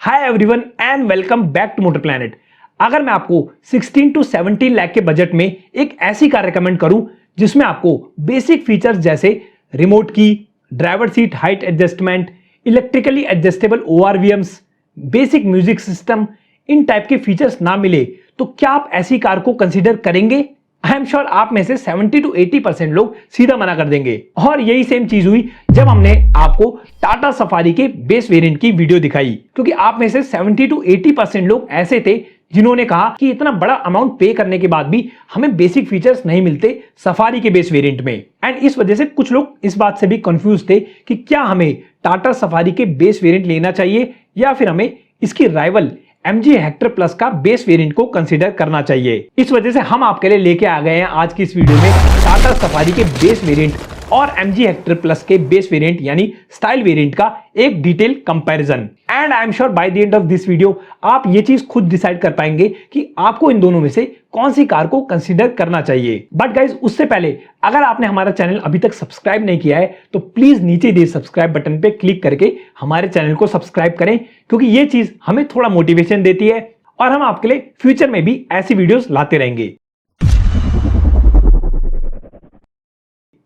Hi everyone and welcome back to Motor Planet. अगर मैं आपको 16 to 17 लाख के बजट में एक ऐसी कार रिकमेंड करूं जिसमें आपको बेसिक फीचर्स जैसे remote key, driver seat height adjustment, electrically adjustable ORVMs, basic music system, इन टाइप के फीचर्स ना मिले तो क्या आप ऐसी कार को कंसीडर करेंगे? आई एम श्योर आप में से 70 to 80% लोग सीधा मना कर देंगे। और यही सेम चीज हुई जब हमने आपको टाटा सफारी के बेस वेरिएंट की वीडियो दिखाई, क्योंकि आप में से 70 to 80% लोग ऐसे थे जिन्होंने कहा कि इतना बड़ा अमाउंट पे करने के बाद भी हमें बेसिक फीचर्स नहीं मिलते सफारी के बेस वेरिएंट में। एंड इस वजह से कुछ लोग इस बात से भी कंफ्यूज थे कि क्या हमें टाटा सफारी के बेस वेरिएंट लेना चाहिए या फिर हमें इसकी राइवल MG हेक्टर प्लस का बेस वेरिएंट को कंसीडर करना चाहिए। इस वजह से हम आपके लिए लेके आ गए हैं आज की इस वीडियो में टाटा सफारी के बेस वेरिएंट और MG हेक्टर प्लस के बेस वेरिएंट यानी स्टाइल वेरिएंट का एक detail comparison. And I am sure by the end of this video आप ये चीज खुद डिसाइड कर पाएंगे कि आपको इन दोनों में से कौन सी कार को कंसीडर करना चाहिए। बट गाइज उससे पहले अगर आपने हमारा चैनल अभी तक सब्सक्राइब नहीं किया है तो प्लीज नीचे दिए सब्सक्राइब बटन पे क्लिक करके हमारे चैनल को सब्सक्राइब करें, क्योंकि ये चीज हमें थोड़ा मोटिवेशन देती है और हम आपके लिए फ्यूचर में भी ऐसी वीडियोस लाते रहेंगे।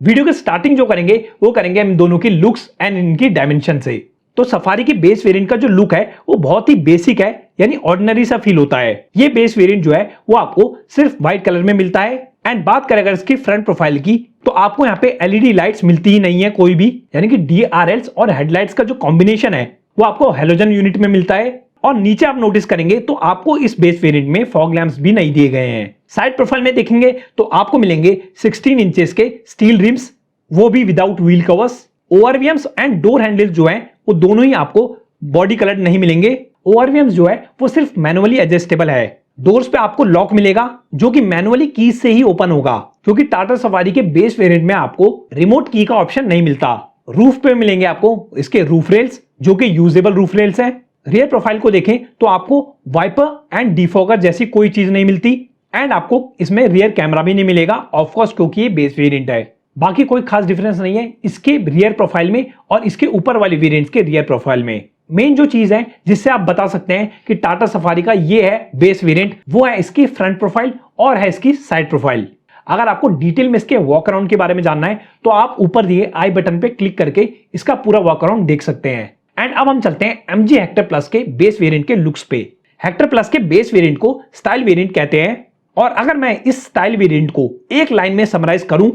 वीडियो के स्टार्टिंग जो करेंगे वो करेंगे हम दोनों की लुक्स एंड इनकी डायमेंशन से। तो सफारी के बेस वेरिएंट का जो लुक है वो बहुत ही बेसिक है, यानी ऑर्डिनरी सा फील होता है। ये बेस वेरिएंट जो है वो आपको सिर्फ व्हाइट कलर में मिलता है। एंड बात करें अगर इसकी फ्रंट प्रोफाइल की तो आपको यहाँ पे LED लाइट्स मिलती ही नहीं है कोई भी, यानी कि DRLs और हेडलाइट्स का जो कॉम्बिनेशन है वो आपको हेलोजन यूनिट में मिलता है। और नीचे आप नोटिस करेंगे तो आपको इस बेस वेरिएंट में फॉग लैंप्स भी नहीं दिए गए हैं। साइड प्रोफाइल में देखेंगे तो आपको मिलेंगे 16 इंचेस के स्टील रिम्स, वो भी without wheel covers. ORVMs and door handles जो है वो दोनों ही आपको बॉडी कलर नहीं मिलेंगे। ओआरवीएम्स जो है वो सिर्फ मैनुअली एडजस्टेबल है। डोर्स पे आपको लॉक मिलेगा जो कि मैनुअली कीज से ही ओपन होगा, क्योंकि टाटा सफारी के बेस वेरिएंट में आपको रिमोट की का ऑप्शन नहीं मिलता। रूफ पे मिलेंगे आपको इसके रूफ रेल्स जो कि यूजेबल रूफ रेल्स है। रियर प्रोफाइल को देखें तो आपको वाइपर एंड डिफॉगर जैसी कोई चीज नहीं मिलती। एंड आपको इसमें रियर कैमरा भी नहीं मिलेगा ऑफकोर्स, क्योंकि ये बेस वेरिएंट है। बाकी कोई खास डिफरेंस नहीं है इसके रियर प्रोफाइल में और इसके ऊपर वाले वेरिएंट्स के रियर प्रोफाइल में। मेन जो चीज है जिससे आप बता सकते हैं कि टाटा सफारी का ये है बेस वेरिएंट, वो है इसकी फ्रंट प्रोफाइल और है इसकी साइड प्रोफाइल। अगर आपको डिटेल में इसके वॉक अराउंड के बारे में जानना है तो आप ऊपर दिए आई बटन पे क्लिक करके इसका पूरा वॉक अराउंड देख सकते हैं। एंड अब हम चलते हैं MG हेक्टर प्लस के बेस वेरिएंट के लुक्स पे। हेक्टर प्लस के बेस वेरिएंट को स्टाइल वेरिएंट कहते हैं। और अगर मैं इस स्टाइल वेरिएंट को एक लाइन में समराइज करूं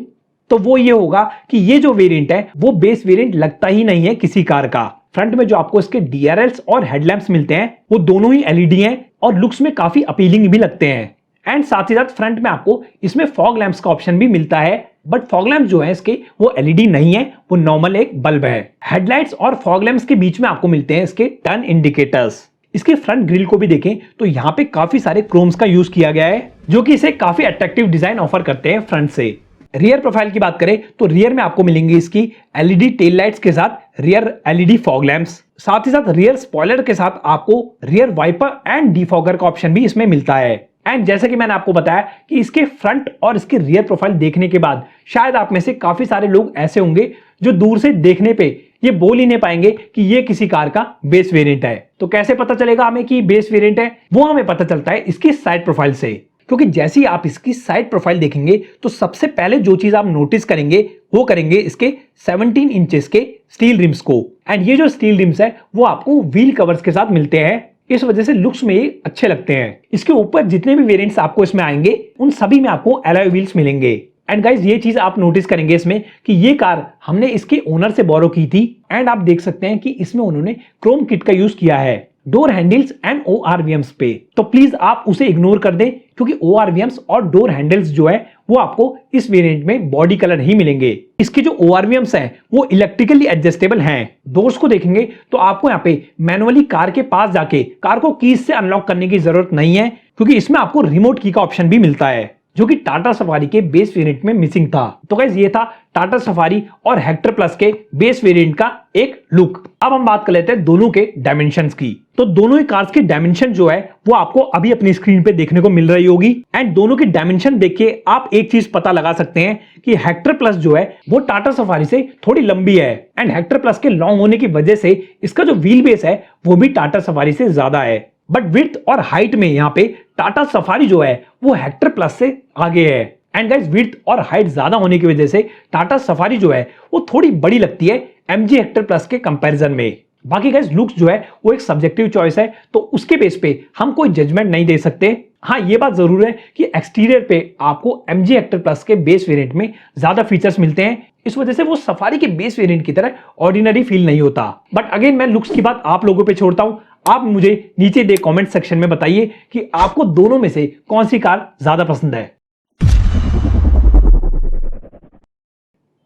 तो वो ये होगा कि ये जो वेरिएंट है वो बेस वेरिएंट लगता ही नहीं है किसी कार का। फ्रंट में जो आपको इसके DRLs और हेडलैम्प्स मिलते हैं वो दोनों ही LED हैं और लुक्स में काफी अपीलिंग भी लगते हैं। एंड साथ ही साथ फ्रंट में आपको इसमें फॉग लैंप्स का ऑप्शन भी मिलता है, बट फॉग लैंप्स जो है इसके वो LED नहीं है, वो नॉर्मल एक बल्ब है। हेडलाइट्स और फॉग लैंप्स के बीच में आपको मिलते हैं इसके टर्न इंडिकेटर्स। इसके फ्रंट ग्रिल को भी देखें तो यहाँ पे काफी सारे क्रोम्स का यूज किया गया है जो कि इसे काफी अट्रैक्टिव डिजाइन ऑफर करते हैं फ्रंट से। रियर प्रोफाइल की बात करें तो रियर में आपको मिलेंगी इसकी LED टेल लाइट्स के साथ रियर LED फॉग लैंप्स। साथ ही साथ रियर स्पॉइलर के साथ आपको रियर वाइपर एंड डिफॉगर का ऑप्शन भी इसमें मिलता है। एंड जैसा कि मैंने आपको बताया कि इसके फ्रंट और इसके रियर प्रोफाइल देखने के बाद शायद आप में से काफी सारे लोग ऐसे होंगे जो दूर से देखने पे ये बोल ही नहीं पाएंगे कि ये किसी कार का बेस वेरिएंट है। तो कैसे पता चलेगा हमें कि बेस वेरिएंट है? वो हमें पता चलता है इसकी साइड प्रोफाइल से, क्योंकि जैसे ही आप इसकी साइड प्रोफाइल देखेंगे तो सबसे पहले जो चीज आप नोटिस करेंगे वो करेंगे इसके 17 इंचेस के स्टील रिम्स को। एंड ये जो स्टील रिम्स है वो आपको व्हील कवर्स के साथ मिलते हैं, इस वजह से लुक्स में ये अच्छे लगते हैं। इसके ऊपर जितने भी वेरिएंट्स आपको इसमें आएंगे उन सभी में आपको एलॉय व्हील्स मिलेंगे। एंड गाइज ये चीज आप नोटिस करेंगे इसमें कि ये कार हमने इसके ओनर से बोरो की थी। एंड आप देख सकते हैं कि इसमें उन्होंने क्रोम किट का यूज किया है डोर हैंडल्स एंड ओआरवीएम्स पे। तो प्लीज आप उसे इग्नोर कर दें, क्योंकि ओआरवीएम्स और डोर हैंडल्स जो है वो आपको इस वेरिएंट में बॉडी कलर ही मिलेंगे। इसके जो ओआरवीएम्स हैं वो इलेक्ट्रिकली एडजस्टेबल हैं। डोर्स को देखेंगे तो आपको यहाँ पे मैनुअली कार के पास जाके कार को कीज से अनलॉक करने की जरूरत नहीं है, क्योंकि इसमें आपको रिमोट की का ऑप्शन भी मिलता है। जो कि टाटा सफारी के बेस वेरिएंट में मिसिंग था। तो गाइस ये था टाटा सफारी और हेक्टर प्लस के बेस वेरिएंट का एक लुक। अब हम बात कर लेते हैं दोनों के डायमेंशंस की। तो दोनों ही कार्स की डायमेंशन जो है वो आपको अभी अपनी स्क्रीन पे देखने को मिल रही होगी। एंड दोनों की डायमेंशन देख के आप एक चीज पता लगा सकते हैं कि हेक्टर प्लस जो है वो टाटा सफारी से थोड़ी लंबी है। एंड हेक्टर प्लस के लॉन्ग होने की वजह से इसका जो व्हील बेस है वो भी टाटा सफारी से ज्यादा है। बट विड्थ और हाइट में यहाँ पे टाटा सफारी जो है वो हेक्टर प्लस से आगे है। एंड गाइस विड्थ और हाइट ज्यादा होने की वजह से टाटा सफारी जो है वो थोड़ी बड़ी लगती है एमजी हेक्टर प्लस के कंपैरिजन में। बाकी गाइस लुक्स जो है वो एक सब्जेक्टिव चॉइस है, तो उसके बेस पे हम कोई जजमेंट नहीं दे सकते। हाँ ये बात जरूर है कि एक्सटीरियर पे आपको एमजी हेक्टर प्लस के बेस वेरिएंट में ज्यादा फीचर्स मिलते हैं, इस वजह से वो सफारी के बेस वेरिएंट की तरह ऑर्डिनरी फील नहीं होता। बट अगेन मैं लुक्स की बात आप लोगों पे छोड़ता हूं, आप मुझे नीचे दे कमेंट सेक्शन में बताइए कि आपको दोनों में से कौन सी कार ज्यादा पसंद है।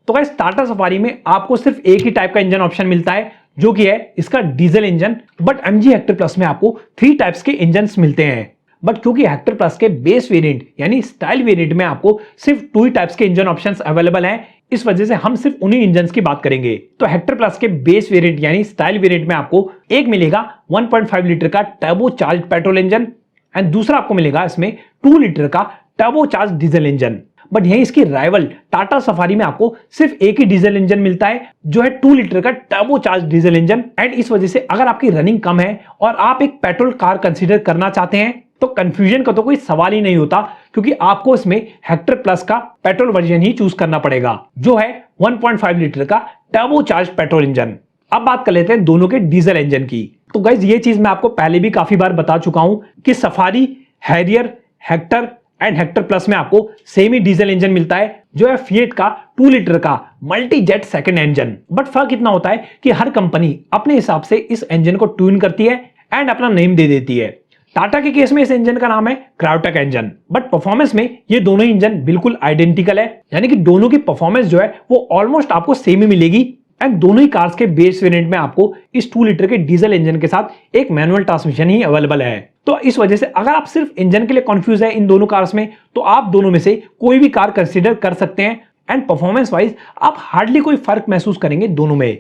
तो गाइस टाटा सफारी में आपको सिर्फ एक ही टाइप का इंजन ऑप्शन मिलता है जो कि है इसका diesel engine. But MG Hector plus में आपको 3 टाइप्स के इंजन मिलते हैं। बट क्योंकि हेक्टर प्लस के बेस वेरिएंट यानी स्टाइल वेरिएंट में आपको सिर्फ 2 ही टाइप्स के इंजन ऑप्शंस अवेलेबल हैं, इस वजह से हम सिर्फ उन्हीं इंजन की बात करेंगे। तो हेक्टर प्लस के बेस वेरिएंट यानी स्टाइल वेरिएंट में आपको एक मिलेगा 1.5 लीटर का turbo charge petrol engine and दूसरा आपको मिलेगा इसमें 2 लीटर का turbo charge diesel engine. But यही इसकी राइवल टाटा सफारी में आपको सिर्फ एक ही डीजल इंजन मिलता है जो है 2 लीटर का turbo charge diesel engine. And इस वजह से अगर आपकी रनिंग कम है और आप एक पेट्रोल कार कंसीडर करना चाहते हैं तो कंफ्यूजन का तो कोई सवाल ही नहीं होता, क्योंकि आपको इसमें हेक्टर प्लस का पेट्रोल वर्जन ही चूज करना पड़ेगा जो है 1.5 लीटर का टर्बो चार्ज पेट्रोल इंजन। अब बात कर लेते हैं दोनों के डीजल इंजन की। तो गाइस ये चीज मैं आपको पहले भी काफी बार बता चुका हूं कि safari, Harrier, Hector and Hector plus में आपको सेम ही डीजल इंजन मिलता है जो है फिएट का 2 लीटर का multi jet second engine. But फर्क इतना होता है कि हर कंपनी अपने हिसाब से इस इंजन को ट्यून करती है एंड अपना नेम दे देती है। टाटा के केस में इस इंजन का नाम है क्रायोटेक इंजन। बट परफॉर्मेंस में ये दोनों इंजन बिल्कुल आइडेंटिकल है, यानी कि दोनों की परफॉर्मेंस जो है वो ऑलमोस्ट आपको सेम ही मिलेगी। एंड दोनों ही कार्स के बेस वेरिएंट में आपको इस 2 लीटर के डीजल इंजन के साथ एक मैनुअल ट्रांसमिशन ही अवेलेबल है। तो इस वजह से अगर आप सिर्फ इंजन के लिए कंफ्यूज है इन दोनों कार्स में तो आप दोनों में से कोई भी कार कंसीडर कर सकते हैं। एंड परफॉर्मेंस वाइज आप हार्डली कोई फर्क महसूस करेंगे दोनों में।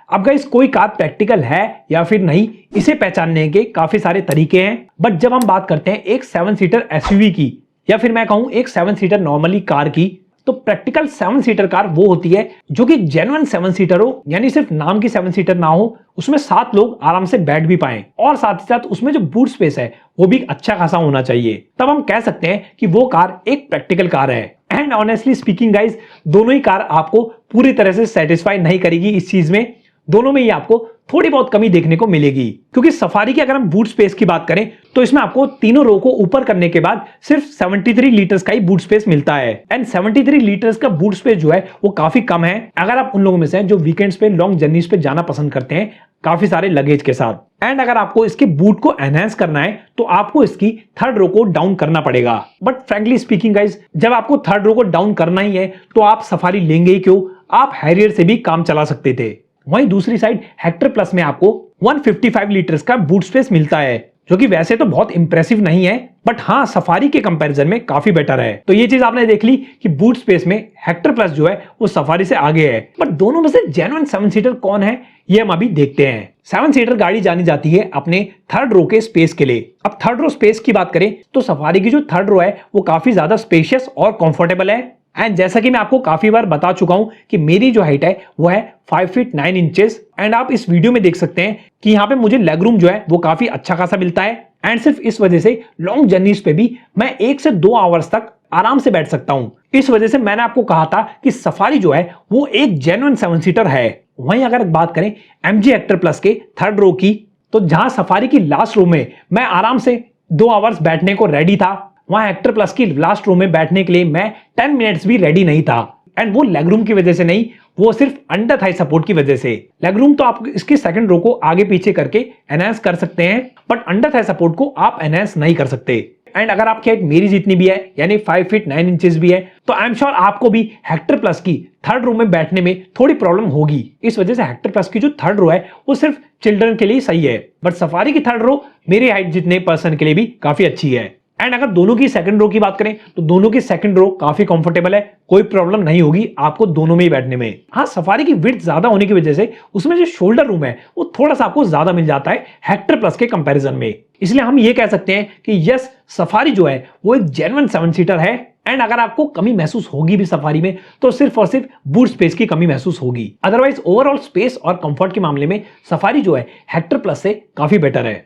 अब गाइस कोई कार प्रैक्टिकल है या फिर नहीं, इसे पहचानने के काफी सारे तरीके हैं। बट जब हम बात करते हैं एक 7 सीटर एसयूवी की या फिर मैं कहूं एक 7 सीटर नॉर्मली कार की, तो प्रैक्टिकल 7 सीटर कार वो होती है जो कि जेन्युइन 7 सीटर हो, यानी सिर्फ नाम की 7 सीटर ना हो, उसमें 7 लोग आराम से बैठ भी पाएं और साथ ही साथ उसमें जो बूट स्पेस है वो भी अच्छा खासा होना चाहिए। तब हम कह सकते हैं कि वो कार एक प्रैक्टिकल कार है। एंड ऑनेस्टली स्पीकिंग गाइज दोनों ही कार आपको पूरी तरह से सेटिस्फाई नहीं करेगी इस चीज में। दोनों में ही आपको थोड़ी बहुत कमी देखने को मिलेगी, क्योंकि सफारी की अगर हम बूट स्पेस की बात करें तो इसमें आपको तीनों रो को ऊपर करने के बाद सिर्फ 73 लीटर्स का ही बूट स्पेस मिलता है। एंड 73 लीटर्स का बूट स्पेस जो है वो काफी कम है अगर आप उन लोगों में से हैं जो वीकेंड्स पे लॉन्ग जर्नीज पे जाना पसंद करते हैं काफी सारे लगेज के साथ। एंड अगर आपको इसके बूट को एनहांस करना है तो आपको इसकी थर्ड रो को डाउन करना पड़ेगा। बट फ्रैंकली स्पीकिंग गाइज जब आपको थर्ड रो को डाउन करना ही है तो आप सफारी लेंगे ही क्यों, आप हैरियर से भी काम चला सकते थे। वहीं दूसरी साइड हेक्टर प्लस में आपको 155 लीटर्स का बूट स्पेस मिलता है, जो कि वैसे तो बहुत इंप्रेसिव नहीं है बट हाँ सफारी के कंपैरिजन में काफी बेटर है। तो ये चीज आपने देख ली कि बूट स्पेस में हेक्टर प्लस जो है वो सफारी से आगे है। बट दोनों में से जेन्युइन 7 सीटर कौन है ये हम अभी देखते हैं। 7 सीटर गाड़ी जानी जाती है अपने थर्ड रो के स्पेस के लिए। अब थर्ड रो स्पेस की बात करें तो सफारी की जो थर्ड रो है वो काफी ज्यादा स्पेशियस और कंफर्टेबल है। एंड जैसा कि मैं आपको काफी बार बता चुका हूं कि मेरी जो हाइट है वो है 5 फीट 9 इंचेस। एंड आप इस वीडियो में देख सकते हैं कि यहाँ पे मुझे लेग रूम जो है वो काफी अच्छा खासा मिलता है। एंड सिर्फ इस वजह से लॉन्ग जर्नीज पे भी मैं 1 से 2 आवर्स तक आराम से बैठ सकता हूं। इस वजह से मैंने आपको कहा था कि सफारी जो है वो एक जेन्युइन 7 सीटर है। वहीं अगर बात करें एमजी हेक्टर प्लस के थर्ड रो की, तो जहां सफारी की लास्ट रो में मैं आराम से 2 आवर्स बैठने को रेडी था, वहां हेक्टर प्लस की लास्ट रो में बैठने के लिए मैं 10 मिनट्स भी रेडी नहीं था। एंड वो लेग रूम की वजह से नहीं, वो सिर्फ अंडर थाई सपोर्ट की वजह से। लेग रूम तो आप इसकी सेकंड रो को आगे पीछे करके एनहांस कर सकते हैं, बट अंडर थाई सपोर्ट को आप एनहांस नहीं कर सकते। एंड अगर आपकी हाइट मेरी जितनी भी है यानी 5 फीट 9 इंचेस भी है, तो आई एम श्योर आपको भी हेक्टर प्लस की थर्ड रो में बैठने में थोड़ी प्रॉब्लम होगी। इस वजह से हेक्टर प्लस की जो थर्ड रो है वो सिर्फ चिल्ड्रन के लिए सही है, बट सफारी की थर्ड रो मेरी हाइट जितने पर्सन के लिए भी काफी अच्छी है। एंड अगर दोनों की सेकंड रो की बात करें तो दोनों की सेकंड रो काफी कंफर्टेबल है, कोई प्रॉब्लम नहीं होगी आपको दोनों में ही बैठने में। हाँ, सफारी की विड्थ ज्यादा होने की वजह से उसमें जो शोल्डर रूम है वो थोड़ा सा आपको ज्यादा मिल जाता है हेक्टर प्लस के कंपैरिजन में। इसलिए हम ये कह सकते हैं कि यस, सफारी जो है वो एक जेन्युइन 7 सीटर है। एंड अगर आपको कमी महसूस होगी भी सफारी में तो सिर्फ और सिर्फ बूट स्पेस की कमी महसूस होगी। अदरवाइज ओवरऑल स्पेस और कंफर्ट के मामले में सफारी जो है हेक्टर प्लस से काफी बेटर है।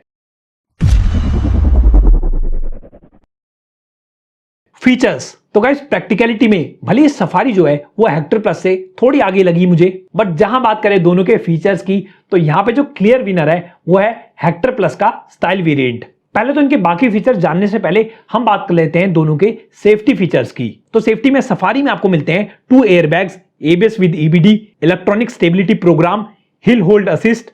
फीचर्स तो गाइस प्रैक्टिकलिटी में भले ही सफारी जो है वो हेक्टर प्लस से थोड़ी आगे लगी मुझे, बट जहां बात करें दोनों के फीचर्स की तो यहां पे जो क्लियर विनर है वो है हेक्टर प्लस का स्टाइल वेरिएंट। पहले तो इनके बाकी फीचर्स जानने से पहले हम बात कर लेते हैं दोनों के सेफ्टी फीचर्स की। तो सेफ्टी में सफारी में आपको मिलते हैं 2 airbags, ABS with EBD, electronic stability program, hill hold assist,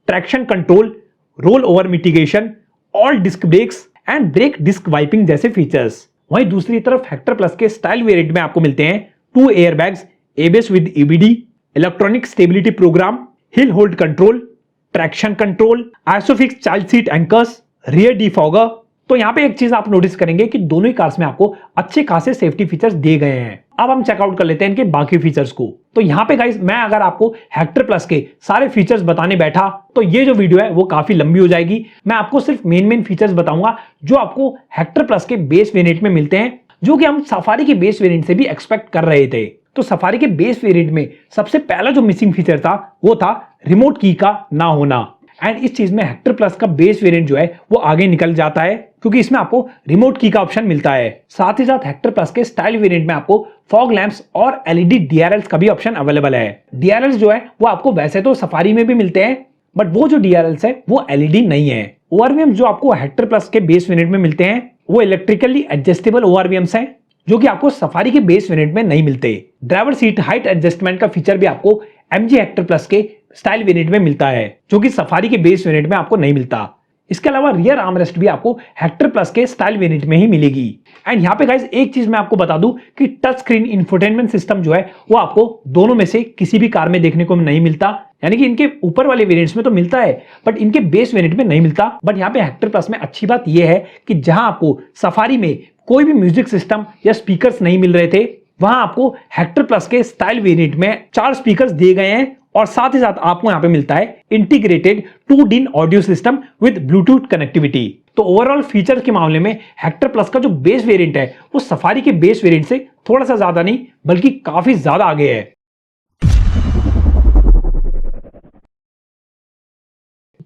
traction control, roll over mitigation, all disc brakes and brake disc wiping जैसे फीचर्स। वहीं दूसरी तरफ हेक्टर प्लस के स्टाइल वेरिएंट में आपको मिलते हैं 2 airbags, ABS with EBD, electronic stability program, hill hold control, traction control, isofix child seat anchors, rear defogger. तो यहां पे एक चीज आप नोटिस करेंगे कि दोनों ही कार्स में आपको अच्छे खासे सेफ्टी फीचर्स दिए गए हैं। अब हम चेकआउट कर लेते हैं इनके बाकी फीचर्स को। तो यहाँ पे गाइस मैं अगर आपको हेक्टर प्लस के सारे फीचर्स बताने बैठा तो ये जो वीडियो है वो काफी लंबी हो जाएगी। मैं आपको सिर्फ मेन फीचर्स बताऊंगा जो आपको हेक्टर प्लस के बेस वेरिएंट में मिलते हैं, जो कि हम सफारी के बेस वेरिएंट से भी एक्सपेक्ट कर रहे थे। तो सफारी के बेस वेरिएंट में सबसे पहला जो मिसिंग फीचर था वो था रिमोट की का ना होना। एंड इस चीज में हेक्टर प्लस का बेस वेरिएंट जो है वो आगे निकल जाता है, क्योंकि इसमें आपको रिमोट की का ऑप्शन मिलता है। साथ ही साथ हेक्टर प्लस के स्टाइल वेरिएंट में आपको फॉग लैंप्स और LED DRLs का भी ऑप्शन अवेलेबल है। DRLs जो है वो आपको वैसे तो सफारी में भी मिलते हैं, बट वो जो DRLs है वो LED नहीं है। ORVM जो आपको हेक्टर प्लस के बेस वेरिएंट में मिलते हैं वो इलेक्ट्रिकली एडजस्टेबल ORVMs हैं, जो कि आपको सफारी के बेस वेरिएंट में नहीं मिलते। ड्राइवर सीट हाइट एडजस्टमेंट का फीचर भी आपको MG हेक्टर प्लस के स्टाइल वेरिएंट में मिलता है, जो कि सफारी के बेस वेरिएंट में आपको नहीं मिलता। इसके अलावा रियर आर्मरेस्ट भी आपको हेक्टर प्लस के स्टाइल वेरिएंट में ही मिलेगी। एंड यहाँ पे गाइस एक चीज मैं आपको बता दूं कि टच स्क्रीन इंफोटेनमेंट सिस्टम जो है वो आपको दोनों में से किसी भी कार में देखने को नहीं मिलता। यानी कि इनके ऊपर वाले वेरिएंट्स में तो मिलता है बट इनके बेस वेरिएंट में नहीं मिलता। बट यहाँ पे हेक्टर प्लस में अच्छी बात यह है कि जहां आपको सफारी में कोई भी म्यूजिक सिस्टम या स्पीकर्स नहीं मिल रहे थे, वहां आपको हेक्टर प्लस के स्टाइल वेरिएंट में 4 स्पीकर्स दिए गए हैं और साथ ही साथ आपको यहां पे मिलता है integrated 2 DIN audio system with Bluetooth connectivity. तो ओवरऑल फीचर के मामले में हेक्टर प्लस का जो बेस वेरिएंट है वो सफारी के बेस वेरिएंट से थोड़ा सा ज्यादा नहीं बल्कि काफी ज्यादा आगे है।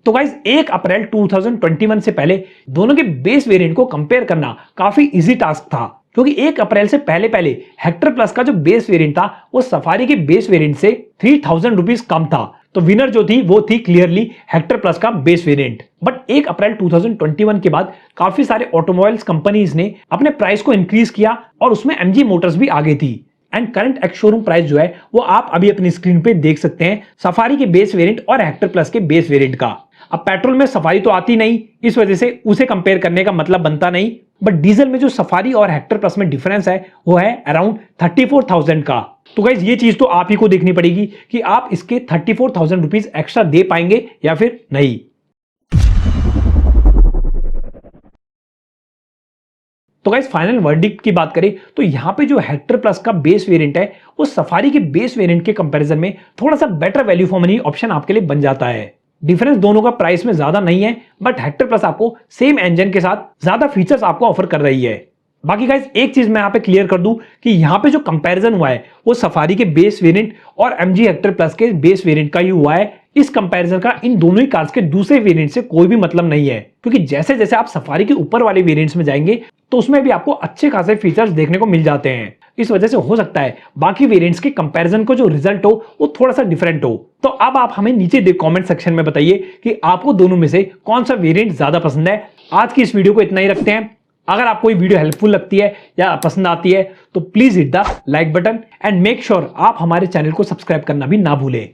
तो गाइस 1 अप्रैल 2021 से पहले दोनों के बेस वेरिएंट को कंपेयर करना काफी इजी टास्क था, क्योंकि 1 अप्रैल से पहले हेक्टर प्लस का जो बेस वेरिएंट था वो सफारी के बेस वेरिएंट से 3000 रुपीज कम था। तो विनर जो थी वो थी क्लियरली हेक्टर प्लस का बेस वेरिएंट। बट 1 अप्रैल 2021 के बाद काफी सारे ऑटोमोबाइल्स कंपनीज ने अपने प्राइस को इंक्रीज किया और उसमें MG मोटर्स भी आगे थी। And current ex showroom price जो है वो आप अभी अपनी स्क्रीन पे देख सकते हैं सफारी के बेस वेरिएंट और हेक्टर प्लस के बेस वेरिएंट का। अब पेट्रोल में सफारी तो आती नहीं, इस वजह से उसे कंपेयर करने का मतलब बनता नहीं, बट डीजल में जो सफारी और हेक्टर प्लस में डिफरेंस है वो है अराउंड 34,000 का। तो गाइस ये चीज तो आप ही को देखनी पड़ेगी कि आप इसके 34,000 रुपीज एक्स्ट्रा दे पाएंगे या फिर नहीं। तो गाइस फाइनल वर्डिक्ट की बात करें तो यहां पे जो हेक्टर प्लस का बेस वेरिएंट है वो सफारी के बेस वेरिएंट के कंपैरिजन में थोड़ा सा better value for money option आपके लिए बन जाता है। डिफरेंस दोनों का प्राइस में ज्यादा नहीं है, बट हेक्टर प्लस आपको सेम इंजन के साथ ज्यादा फीचर्स आपको ऑफर कर रही है। बाकी गाइस एक चीज मैं यहां पे क्लियर कर दूं कि यहां पे जो कंपैरिजन हुआ है वो सफारी के बेस वेरिएंट और MG हेक्टर प्लस के बेस वेरिएंट का ही हुआ है। इस कंपैरिजन का इन दोनों ही कार्स के दूसरे वेरिएंट से कोई भी मतलब नहीं है, क्योंकि जैसे जैसे आप सफारी के ऊपर वाले वेरिएंट्स में जाएंगे तो उसमें भी आपको अच्छे खासे फीचर्स देखने को मिल जाते हैं। इस वजह से हो सकता है बाकी वेरिएंट्स के कंपैरिजन को जो रिजल्ट हो वो थोड़ा सा डिफरेंट हो। तो अब आप हमें नीचे कमेंट सेक्शन में बताइए कि आपको दोनों में से कौन सा वेरिएंट ज्यादा पसंद है। आज की इस वीडियो को इतना ही रखते हैं। अगर आपको ये वीडियो हेल्पफुल लगती है या पसंद आती है तो please hit the like button and make sure आप हमारे चैनल को सब्सक्राइब करना भी ना भूलें।